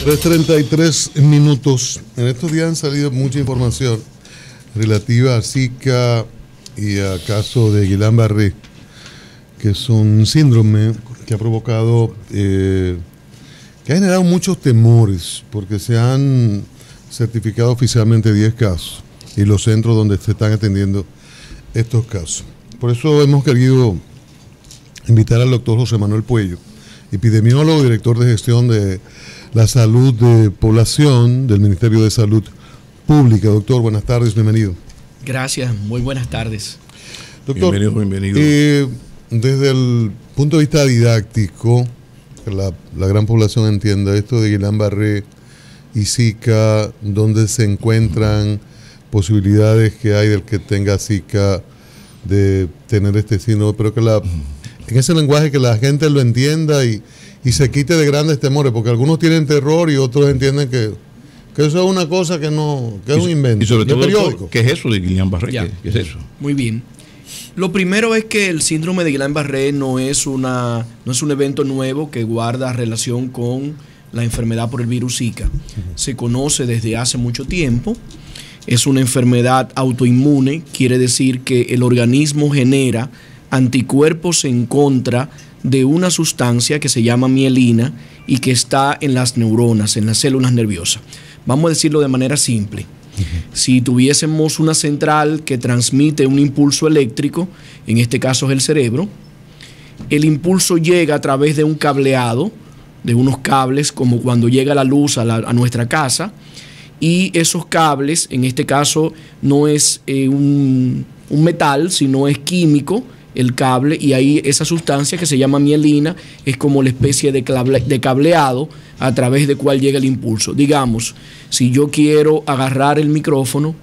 3:33. En estos días han salido mucha información relativa a Zika y a caso de Guillain-Barré, que es un síndrome que ha provocado, que ha generado muchos temores, porque se han certificado oficialmente 10 casos y los centros donde se están atendiendo estos casos. Por eso hemos querido invitar al doctor José Manuel Puello, epidemiólogo y director de gestión de la salud de población del Ministerio de Salud Pública. Doctor, buenas tardes, bienvenido. Gracias, muy buenas tardes. Doctor, bienvenido. Desde el punto de vista didáctico, que la gran población entienda esto de Guillain-Barré y Zika, dónde se encuentran posibilidades que hay del que tenga Zika de tener este síndrome, pero que en ese lenguaje que la gente lo entienda y se quite de grandes temores, porque algunos tienen terror y otros entienden que eso es una cosa que es un invento. Y sobre todo, periódico. ¿Qué es eso de Guillain-Barré? ¿Qué es eso? Muy bien. Lo primero es que el síndrome de Guillain-Barré no es un evento nuevo que guarda relación con la enfermedad por el virus Zika. Se conoce desde hace mucho tiempo. Es una enfermedad autoinmune, quiere decir que el organismo genera anticuerpos en contra de una sustancia que se llama mielina y que está en las neuronas, en las células nerviosas. Vamos a decirlo de manera simple. Si tuviésemos una central que transmite un impulso eléctrico, en este caso es el cerebro, el impulso llega a través de un cableado, de unos cables, como cuando llega la luz a nuestra casa, y esos cables, en este caso no es un metal, sino es químico, el cable, y ahí esa sustancia que se llama mielina es como la especie de cableado a través de cual llega el impulso. Digamos, si yo quiero agarrar el micrófono,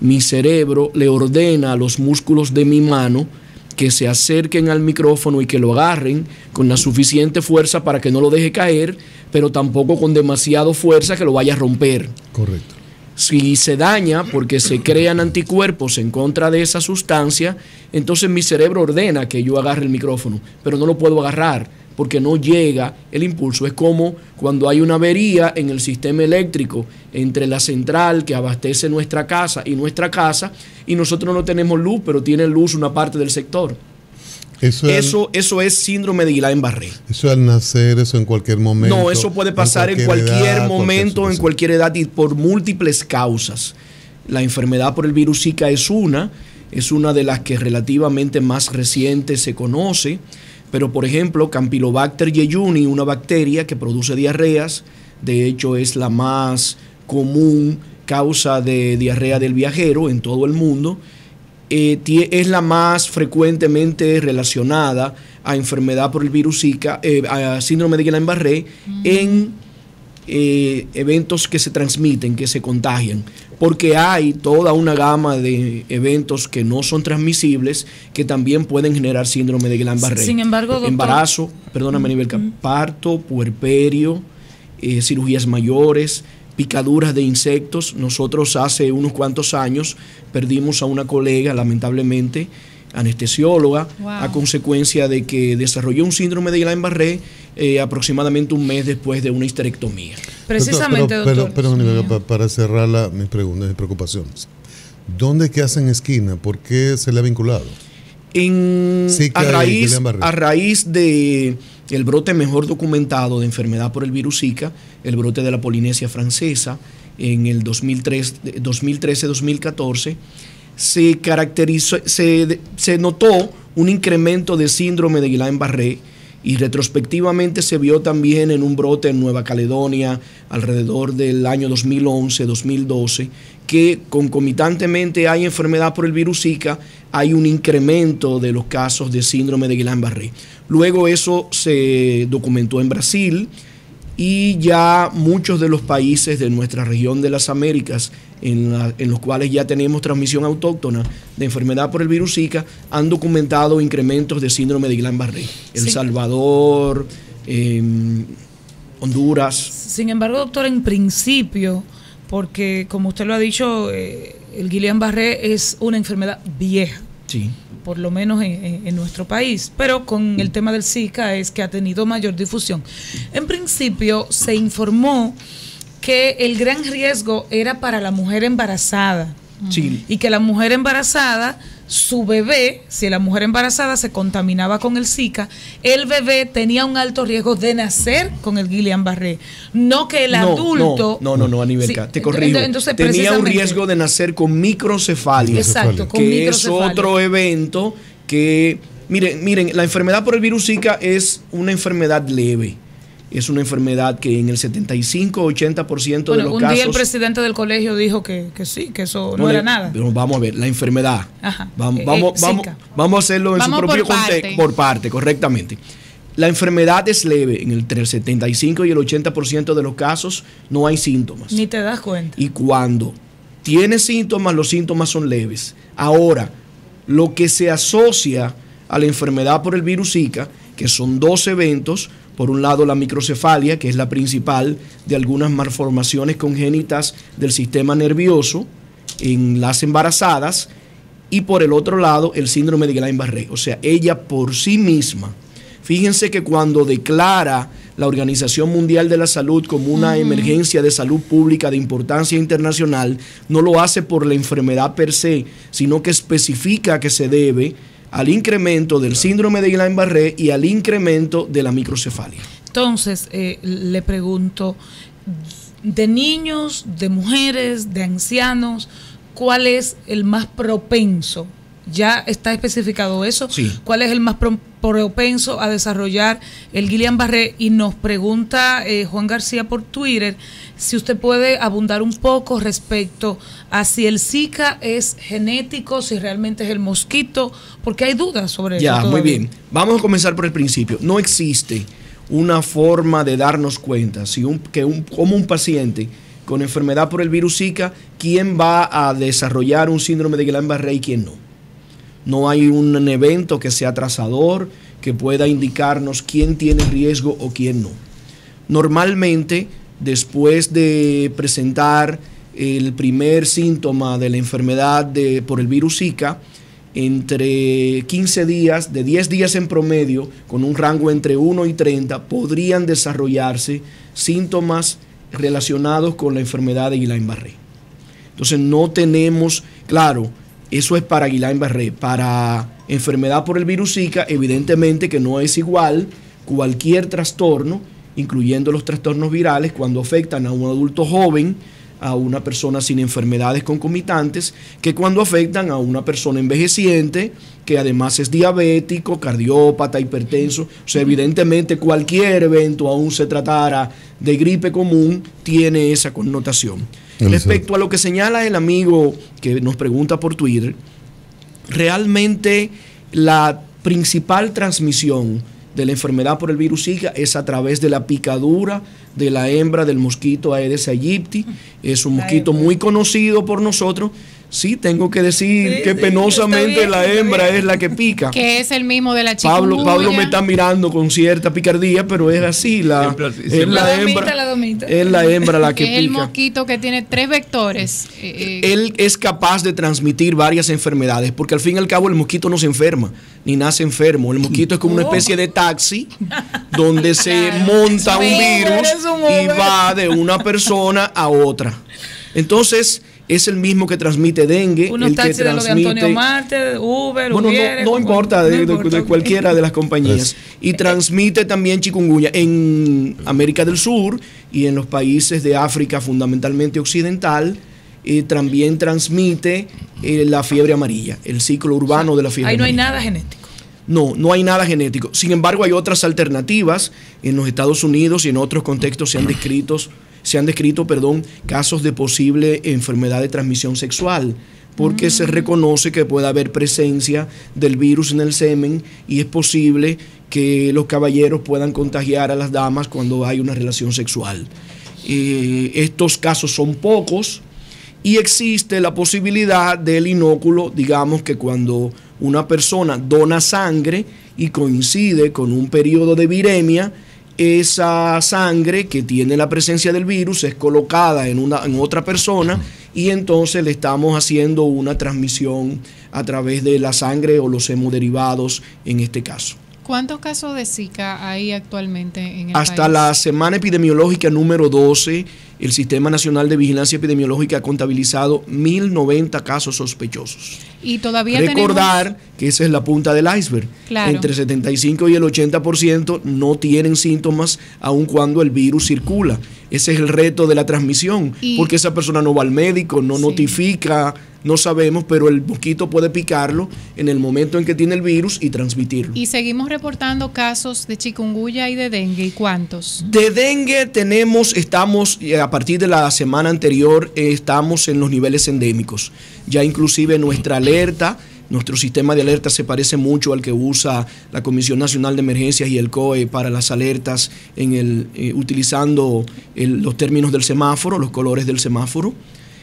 mi cerebro le ordena a los músculos de mi mano que se acerquen al micrófono y que lo agarren con la suficiente fuerza para que no lo deje caer, pero tampoco con demasiada fuerza que lo vaya a romper. Correcto. Si se daña porque se crean anticuerpos en contra de esa sustancia, entonces mi cerebro ordena que yo agarre el micrófono, pero no lo puedo agarrar porque no llega el impulso. Es como cuando hay una avería en el sistema eléctrico entre la central que abastece nuestra casa y nosotros no tenemos luz, pero tiene luz una parte del sector. Eso es síndrome de Guillain-Barré. Eso al nacer, eso en cualquier momento. No, eso puede pasar en cualquier momento, en cualquier edad y por múltiples causas. La enfermedad por el virus Zika es una de las que relativamente más reciente se conoce, pero por ejemplo, Campylobacter jejuni, una bacteria que produce diarreas, de hecho es la más común causa de diarrea del viajero en todo el mundo. Es la más frecuentemente relacionada a enfermedad por el virus Zika, a síndrome de Guillain-Barré, en eventos que se transmiten, que se contagian, porque hay toda una gama de eventos que no son transmisibles que también pueden generar síndrome de Guillain-Barré. Sin embargo, doctor, embarazo, perdóname, nivel parto, puerperio, cirugías mayores, picaduras de insectos. Nosotros hace unos cuantos años perdimos a una colega, lamentablemente, anestesióloga, a consecuencia de que desarrolló un síndrome de Guillain-Barré aproximadamente un mes después de una histerectomía. Precisamente, doctor. Pero para cerrar mis preguntas, mis preocupaciones. ¿Dónde es que hacen esquina? ¿Por qué se le ha vinculado? A raíz de el brote mejor documentado de enfermedad por el virus Zika, el brote de la Polinesia Francesa, en el 2013-2014, se notó un incremento de síndrome de Guillain-Barré y retrospectivamente se vio también en un brote en Nueva Caledonia alrededor del año 2011-2012, que concomitantemente hay enfermedad por el virus Zika, hay un incremento de los casos de síndrome de Guillain-Barré. Luego eso se documentó en Brasil y ya muchos de los países de nuestra región de las Américas, en los cuales ya tenemos transmisión autóctona de enfermedad por el virus Zika, han documentado incrementos de síndrome de Guillain-Barré. El Salvador, Honduras. Sin embargo, doctor, en principio, porque como usted lo ha dicho, el Guillain-Barré es una enfermedad vieja. Sí. Por lo menos en nuestro país, pero con el tema del Zika es que ha tenido mayor difusión. En principio se informó que el gran riesgo era para la mujer embarazada. Sí. Y que la mujer embarazada, su bebé, si la mujer embarazada se contaminaba con el Zika, el bebé tenía un alto riesgo de nacer con el Guillain-Barré. No que el adulto... No, Aniverca, sí, te corrijo. Entonces, tenía un riesgo de nacer con microcefalia. Exacto, con que microcefalia. es otro evento que... Miren, la enfermedad por el virus Zika es una enfermedad leve. Es una enfermedad que en el 75-80% de los un casos... día el presidente del colegio dijo que sí, que eso no era nada. Pero vamos a ver, la enfermedad. Ajá. Vamos a hacerlo en su propio contexto, por parte, correctamente. La enfermedad es leve. Entre el 75 y el 80% de los casos no hay síntomas. Ni te das cuenta. Y cuando tiene síntomas, los síntomas son leves. Ahora, lo que se asocia a la enfermedad por el virus Zika, que son dos eventos. Por un lado, la microcefalia, que es la principal de algunas malformaciones congénitas del sistema nervioso en las embarazadas, y por el otro lado, el síndrome de Guillain-Barré. O sea, ella por sí misma. Fíjense que cuando declara la Organización Mundial de la Salud como una emergencia de salud pública de importancia internacional, no lo hace por la enfermedad per se, sino que especifica que se debe al incremento del síndrome de Guillain-Barré y al incremento de la microcefalia. Entonces, le pregunto, de niños, de mujeres, de ancianos, ¿cuál es el más propenso? ¿Ya está especificado eso? Sí. ¿Cuál es el más propenso a desarrollar el Guillain-Barré? Y nos pregunta Juan García por Twitter si usted puede abundar un poco respecto a si el Zika es genético, si realmente es el mosquito, porque hay dudas sobre eso. Ya, muy bien. Vamos a comenzar por el principio. No existe una forma de darnos cuenta como un paciente con enfermedad por el virus Zika, quién va a desarrollar un síndrome de Guillain-Barré y quién no. No hay un evento que sea trazador que pueda indicarnos quién tiene riesgo o quién no. Normalmente, después de presentar el primer síntoma de la enfermedad por el virus Zika, entre 15 días, de 10 días en promedio, con un rango entre 1 y 30, podrían desarrollarse síntomas relacionados con la enfermedad de Guillain-Barré. Entonces no tenemos, claro, eso es para Guillain-Barré. Para enfermedad por el virus Zika, evidentemente que no es igual cualquier trastorno, incluyendo los trastornos virales, cuando afectan a un adulto joven, a una persona sin enfermedades concomitantes, que cuando afectan a una persona envejeciente, que además es diabético, cardiópata, hipertenso. O sea, evidentemente cualquier evento, aún se tratara de gripe común, tiene esa connotación. Respecto a lo que señala el amigo que nos pregunta por Twitter, realmente la principal transmisión de la enfermedad por el virus Zika es a través de la picadura de la hembra del mosquito Aedes aegypti. Es un mosquito muy conocido por nosotros. Sí, tengo que decir que penosamente la hembra es la que pica. Que es el mismo de la chikungunya. Pablo me está mirando con cierta picardía, pero es así. Es la hembra la que pica. Es el mosquito que tiene 3 vectores. Él es capaz de transmitir varias enfermedades, porque al fin y al cabo el mosquito no se enferma, ni nace enfermo. El mosquito es como una especie de taxi donde se monta un virus y va de una persona a otra. Entonces, es el mismo que transmite dengue. Unos taxis de los de Antonio Marte, Uber, bueno, Uber, no importa, de cualquiera de las compañías. Y transmite también chikungunya en América del Sur y en los países de África, fundamentalmente occidental. También transmite la fiebre amarilla, el ciclo urbano de la fiebre amarilla. Ahí no hay nada genético. No hay nada genético. Sin embargo, hay otras alternativas. En los Estados Unidos y en otros contextos se han descrito casos de posible enfermedad de transmisión sexual, porque se reconoce que puede haber presencia del virus en el semen y es posible que los caballeros puedan contagiar a las damas cuando hay una relación sexual. Estos casos son pocos y existe la posibilidad del inóculo, digamos que cuando una persona dona sangre y coincide con un periodo de viremia, esa sangre que tiene la presencia del virus es colocada en otra persona y entonces le estamos haciendo una transmisión a través de la sangre o los hemoderivados en este caso. ¿Cuántos casos de Zika hay actualmente en el país? Hasta la semana epidemiológica número 12 el Sistema Nacional de Vigilancia Epidemiológica ha contabilizado 1.090 casos sospechosos. Y todavía recordar que esa es la punta del iceberg. Claro. Entre 75 y el 80% no tienen síntomas aun cuando el virus circula. Ese es el reto de la transmisión, porque esa persona no va al médico, no notifica, no sabemos, pero el mosquito puede picarlo en el momento en que tiene el virus y transmitirlo. Y seguimos reportando casos de chikungunya y de dengue. ¿Y cuántos? De dengue estamos, a partir de la semana anterior, estamos en los niveles endémicos. Ya inclusive nuestra alerta, nuestro sistema de alerta se parece mucho al que usa la Comisión Nacional de Emergencias y el COE para las alertas utilizando los términos del semáforo, los colores del semáforo.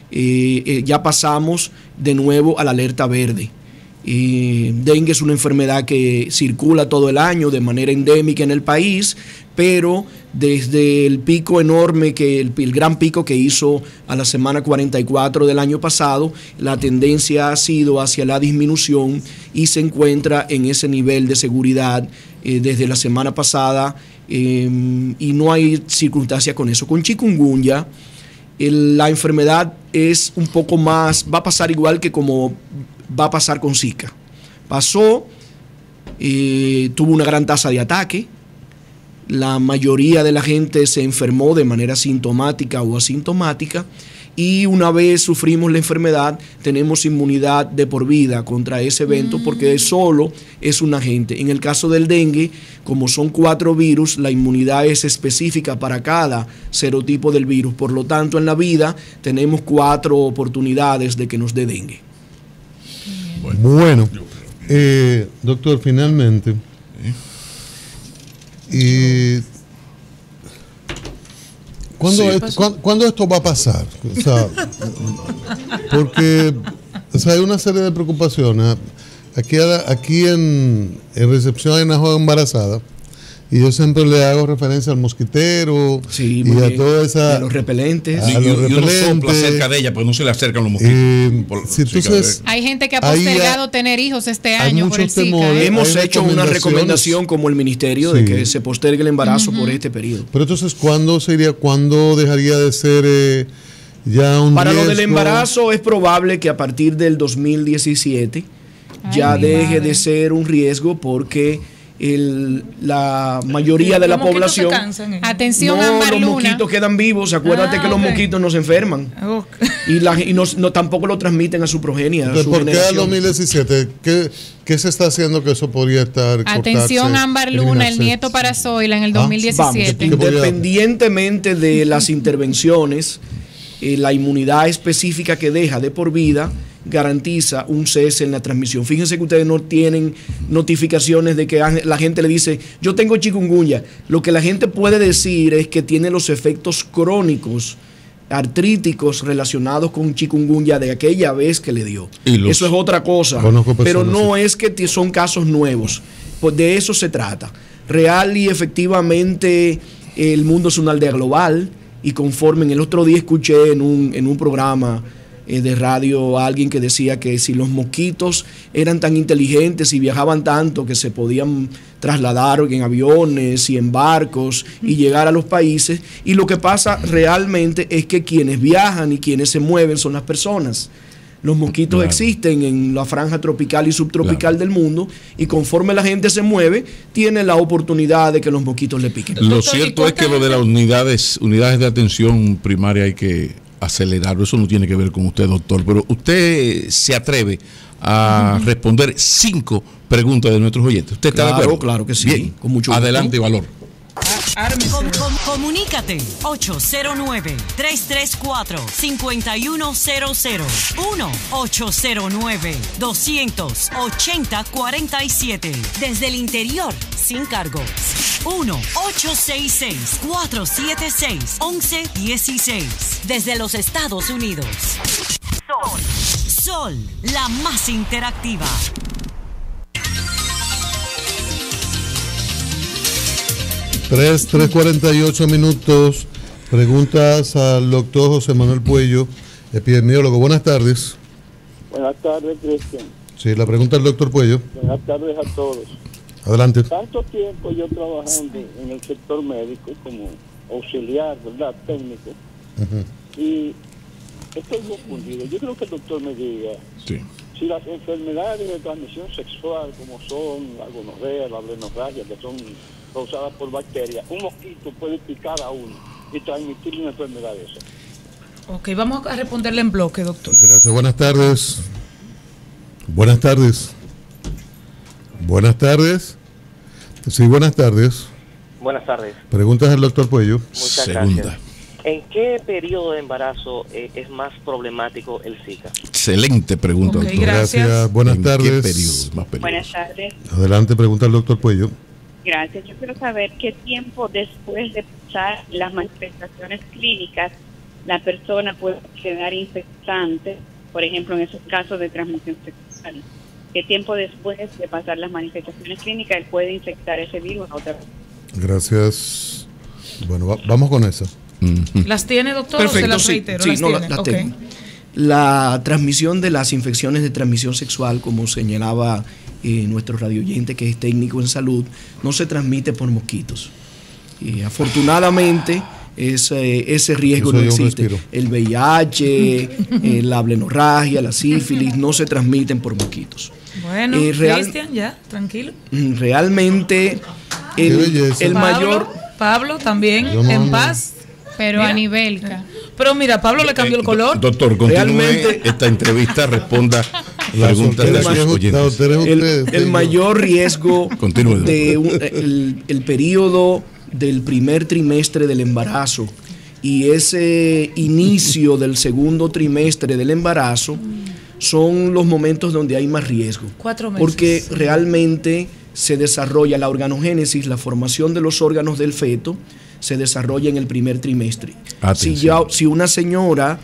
Ya pasamos de nuevo a la alerta verde. Dengue es una enfermedad que circula todo el año de manera endémica en el país, pero desde el pico enorme, el gran pico que hizo a la semana 44 del año pasado, la tendencia ha sido hacia la disminución y se encuentra en ese nivel de seguridad desde la semana pasada, y no hay circunstancia con eso. Con chikungunya, la enfermedad es un poco más, va a pasar igual que como va a pasar con Zika. Pasó, tuvo una gran tasa de ataque, la mayoría de la gente se enfermó de manera sintomática o asintomática, y una vez sufrimos la enfermedad tenemos inmunidad de por vida contra ese evento porque solo es un agente. En el caso del dengue, como son 4 virus, la inmunidad es específica para cada serotipo del virus. Por lo tanto, en la vida tenemos 4 oportunidades de que nos dé dengue. Bueno, doctor, finalmente, ¿cuándo esto va a pasar? O sea, porque hay una serie de preocupaciones. Aquí en recepción hay una joven embarazada y yo siempre le hago referencia al mosquitero y a toda esa... A los repelentes. Y uno sopla cerca de ella, pues no se le acercan los mosquitos. Entonces, hay gente que ha postergado tener hijos este año por el Zika. Hemos hecho una recomendación como el ministerio de que se postergue el embarazo por este periodo. Pero entonces, ¿cuándo dejaría de ser ya un Para riesgo? lo del embarazo es probable que a partir del 2017 ya deje de ser un riesgo porque la mayoría de la población... Atención, no, Ámbar los Luna. Mosquitos quedan vivos. Acuérdate que los mosquitos no se enferman. Y no, tampoco lo transmiten a su progenie. Entonces, ¿por qué al 2017? ¿Qué se está haciendo que eso podría estar? Atención, Ámbar Luna, el nieto para Zoila en el 2017. Independientemente de las intervenciones, la inmunidad específica que deja de por vida garantiza un cese en la transmisión. Fíjense que ustedes no tienen notificaciones de que la gente le dice, yo tengo chikungunya. Lo que la gente puede decir es que tiene los efectos crónicos, artríticos relacionados con chikungunya de aquella vez que le dio. Eso es otra cosa. Pero no es que son casos nuevos. Pues de eso se trata. Real y efectivamente el mundo es una aldea global y conforme el otro día escuché en un programa de radio a alguien que decía que si los mosquitos eran tan inteligentes y viajaban tanto que se podían trasladar en aviones y en barcos y llegar a los países, y lo que pasa realmente es que quienes viajan y quienes se mueven son las personas. Los mosquitos existen en la franja tropical y subtropical del mundo, y conforme la gente se mueve, tiene la oportunidad de que los mosquitos le piquen. Lo cierto es que lo de las unidades de atención primaria hay que acelerarlo. Eso no tiene que ver con usted, doctor, pero usted se atreve a responder 5 preguntas de nuestros oyentes. ¿Usted está de acuerdo? Claro que sí. Bien, con mucho adelante, Valor. Comunícate 809-334-5100 1-809-280-47 desde el interior sin cargos 1-866-476-1116 desde los Estados Unidos. Sol, la más interactiva. 3:48 minutos. Preguntas al doctor José Manuel Puello, epidemiólogo. Buenas tardes. Buenas tardes, Cristian. Sí, la pregunta del doctor Puello. Buenas tardes a todos. Adelante. Tanto tiempo yo trabajando en el sector médico como auxiliar, ¿verdad? Técnico. Y estoy confundido. Yo creo que el doctor me diga Sí. si las enfermedades de transmisión sexual, como son la gonorrea, la blenorragia, que son causadas por bacterias, un mosquito puede picar a uno y transmitir una enfermedad de esa. Ok, vamos a responderle en bloque, doctor. Gracias, buenas tardes. Buenas tardes. Buenas tardes. Sí, buenas tardes. Buenas tardes. Preguntas al doctor Puello. Muchas Segunda. gracias. ¿En qué periodo de embarazo es más problemático el Zika? Excelente pregunta, Ok, doctor. gracias. Buenas ¿En qué tardes. periodo es más peligroso? Buenas tardes. Adelante, pregunta al doctor Puello. Gracias. Yo quiero saber qué tiempo después de pasar las manifestaciones clínicas la persona puede quedar infectante, por ejemplo, en esos casos de transmisión sexual. ¿Qué tiempo después de pasar las manifestaciones clínicas él puede infectar ese virus a otra persona? Gracias. Bueno, vamos con eso. ¿Las tiene, doctor? ¿O se Perfecto, las sí, reitero? sí, ¿Las no, tiene? las Ok. tengo. La transmisión de las infecciones de transmisión sexual, como señalaba nuestro radioyente que es técnico en salud, no se transmite por mosquitos. Afortunadamente, ese riesgo Eso no yo existe. respiro. El VIH, la blenorragia, la sífilis, no se transmiten por mosquitos. Bueno, Real- Cristian, ya, tranquilo. Realmente, Qué belleza. el Pablo, mayor... Pablo también, Yo no, en no. paz. Pero Mira. a nivel. Pero mira, Pablo le cambió el color. Doctor, continúe Realmente- esta entrevista, responda La preguntas de soltera sus es- oyentes. la soltera es usted, El mayor riesgo Continúe, de el periodo del primer trimestre del embarazo y ese inicio del segundo trimestre del embarazo son los momentos donde hay más riesgo. 4 meses. Porque realmente se desarrolla la organogénesis, la formación de los órganos del feto, se desarrolla en el primer trimestre. Atención. Si una señora,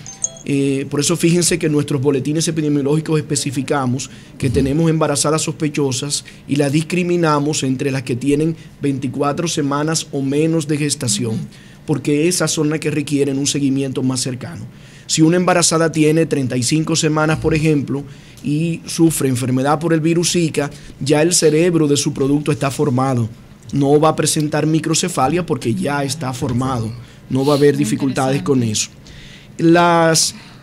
por eso fíjense que en nuestros boletines epidemiológicos especificamos que tenemos embarazadas sospechosas y las discriminamos entre las que tienen 24 semanas o menos de gestación, porque esas son las que requieren un seguimiento más cercano. Si una embarazada tiene 35 semanas, por ejemplo, y sufre enfermedad por el virus Zika, ya el cerebro de su producto está formado. No va a presentar microcefalia porque ya está formado. No va a haber dificultades con eso.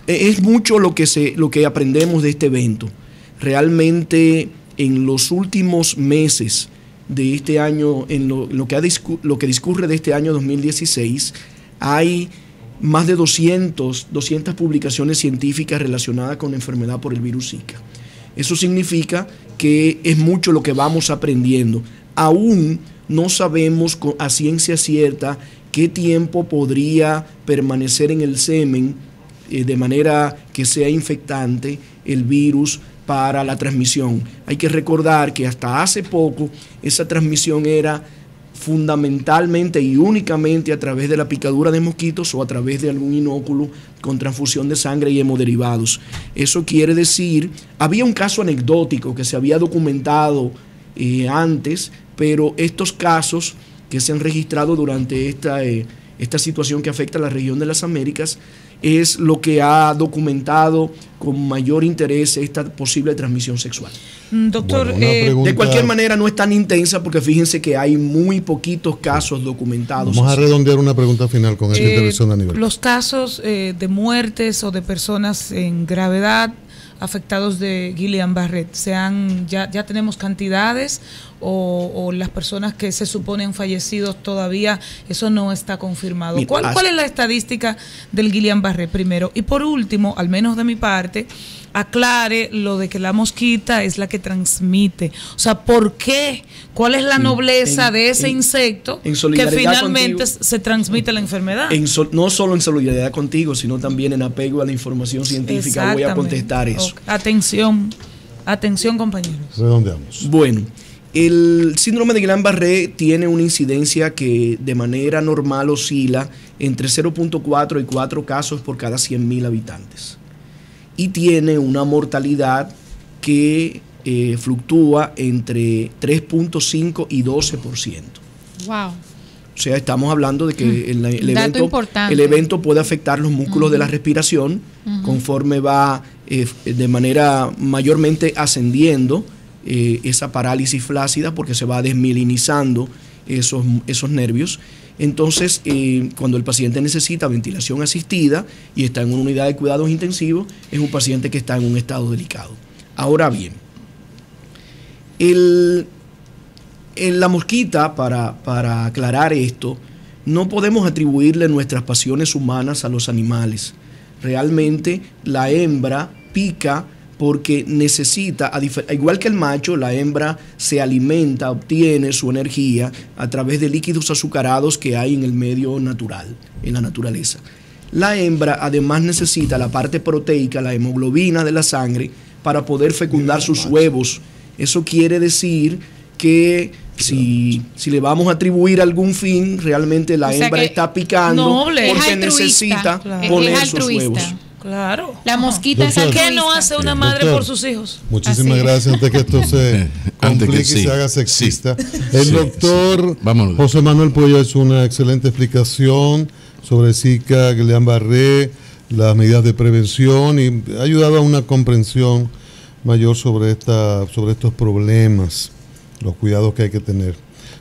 Es mucho lo que aprendemos de este evento. Realmente en los últimos meses de este año, en lo que discurre de este año 2016, hay más de 200 publicaciones científicas relacionadas con la enfermedad por el virus Zika. Eso significa que es mucho lo que vamos aprendiendo. Aún no sabemos a ciencia cierta qué tiempo podría permanecer en el semen de manera que sea infectante el virus para la transmisión. Hay que recordar que hasta hace poco esa transmisión era fundamentalmente y únicamente a través de la picadura de mosquitos o a través de algún inóculo con transfusión de sangre y hemoderivados. Eso quiere decir, había un caso anecdótico que se había documentado antes, pero estos casos que se han registrado durante esta situación que afecta a la región de las Américas es lo que ha documentado con mayor interés esta posible transmisión sexual. Doctor, Bueno, una pregunta. De cualquier manera no es tan intensa porque fíjense que hay muy poquitos casos documentados. Vamos a redondear una pregunta final con esta intervención de Aníbal. los casos de muertes o de personas en gravedad afectados de Guillain-Barré, ya tenemos cantidades o las personas que se suponen fallecidos todavía, eso no está confirmado. Mira, ¿Cuál es la estadística del Guillain-Barré primero? Y por último, al menos de mi parte, aclare lo de que la mosquita es la que transmite. O sea, ¿por qué? ¿Cuál es la nobleza de ese insecto en que solidaridad finalmente contigo, se transmite la enfermedad? no solo en solidaridad contigo, sino también en apego a la información científica. Voy a contestar eso. Ok. Atención, compañeros. Redondeamos. Bueno, el síndrome de Guillain-Barré tiene una incidencia que de manera normal oscila entre 0.4 y 4 casos por cada 100.000 habitantes. Y tiene una mortalidad que fluctúa entre 3.5 y 12%. Wow. O sea, estamos hablando de que Dato importante. el evento puede afectar los músculos de la respiración conforme va de manera mayormente ascendiendo esa parálisis flácida porque se va desmielinizando esos nervios Entonces, cuando el paciente necesita ventilación asistida y está en una unidad de cuidados intensivos, es un paciente que está en un estado delicado. Ahora bien, la mosquita, para aclarar esto, no podemos atribuirle nuestras pasiones humanas a los animales. Realmente la hembra pica porque necesita, igual que el macho, la hembra se alimenta, obtiene su energía a través de líquidos azucarados que hay en el medio natural, en la naturaleza. La hembra además necesita la parte proteica, la hemoglobina de la sangre, para poder fecundar sus huevos. Eso quiere decir que si le vamos a atribuir algún fin, realmente la hembra está picando porque necesita poner sus huevos. Claro. La mosquita es altruista. ¿Qué no hace una madre por sus hijos? Muchísimas gracias. Antes que esto se complique y se haga sexista. El doctor José Manuel Puello ha hecho una excelente explicación sobre Zika, Guillain-Barré, las medidas de prevención y ha ayudado a una comprensión mayor sobre estos problemas, los cuidados que hay que tener.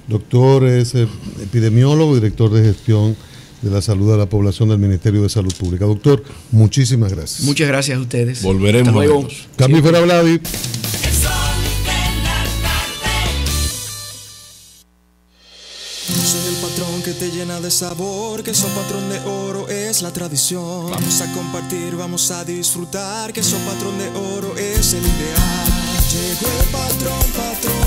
Doctor es epidemiólogo, director de gestión de la salud de la población del Ministerio de Salud Pública. Doctor, muchísimas gracias. Muchas gracias a ustedes. Volveremos. Hasta luego. Cambio fuera, Vladi. Soy el patrón que te llena de sabor, que soy patrón de oro es la tradición. Vamos a compartir, vamos a disfrutar, que soy patrón de oro es el ideal. Llegó el patrón, patrón.